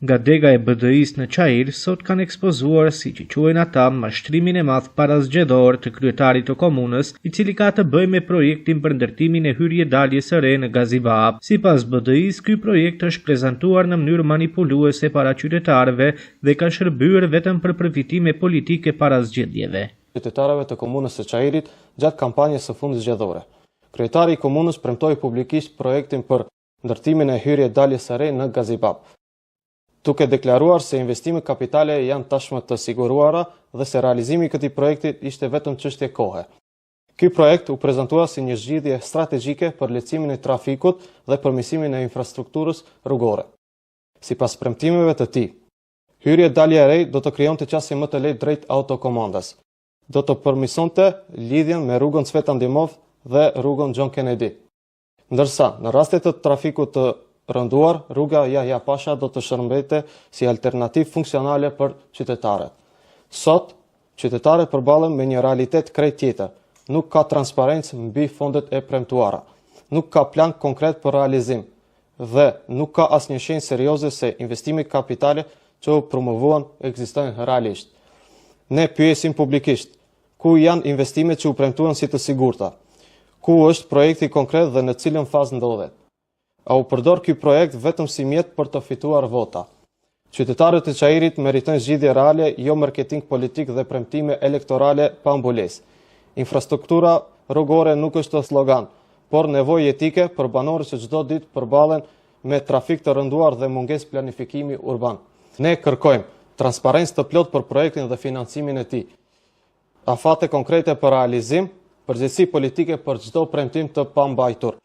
nga dega e BDI-s në Çajir sot kanë ekspozuar, siç i quajnë ata, mashtrimin e madh parazgjedhor të kryetarit të komunës, i cili ka të bëjë me projektin për ndërtimin e hyrje-daljes së re në Gazibab. Sipas BDI-s, ky projekt është prezantuar në mënyrë manipuluese para qytetarëve dhe ka shërbyer vetëm për përfitime politike para zgjedhjeve. Qytetarëve të komunës së Çajirit gjatë kampanjës së fundit zgjedhore. Kryetari i komunës premtoi publikisht projektin për ndërtimin e hyrje-daljes së re në Gazibab, duke deklaruar se investimet kapitale janë tashmë të siguruara dhe se realizimi i këtij projekti ishte vetëm çështje kohe. Ky projekt u prezantua si një zgjidhje strategjike për lehtësimin e trafikut dhe përmirësimin e infrastrukturës rrugore. Sipas premtimeve të tij, hyrje-dalja e re do të krijonte qasje më të lehtë drejt autokomandas. Do të përmirësonte lidhjen me rrugën Cvet Andimov dhe rrugën John Kennedy. Ndërsa, në raste të trafikut të rënduar, rruga Yahya Pasha do të shërbente si alternativë funksionale për qytetarët. Sot, qytetarët përballen me një realitet krejt tjetër. Nuk ka transparencë mbi fondet e premtuara. Nuk ka plan konkret për realizim dhe nuk ka asnjë shenjë serioze se investimet kapitale që u promovuan ekzistojnë realisht. Ne pyesim publikisht, ku janë investimet që u premtuan si të sigurta? Ku është projekti konkret dhe në cilën fazë ndodhet? A u përdor ky projekt vetëm si mjet për të fituar vota? Qytetarët e Çajirit meritojnë zgjidhje reale, jo marketing politik dhe premtime elektorale pa mbulesë. Infrastruktura rrugore nuk është slogan, por nevojë etike për banorët që çdo ditë përballen me trafik të rënduar dhe mungesë planifikimi urban. Ne kërkojmë transparencë të plotë për projektin dhe financimin e tij. Afate konkrete për realizim, përgjegjësi politike për çdo premtim të pambajtur.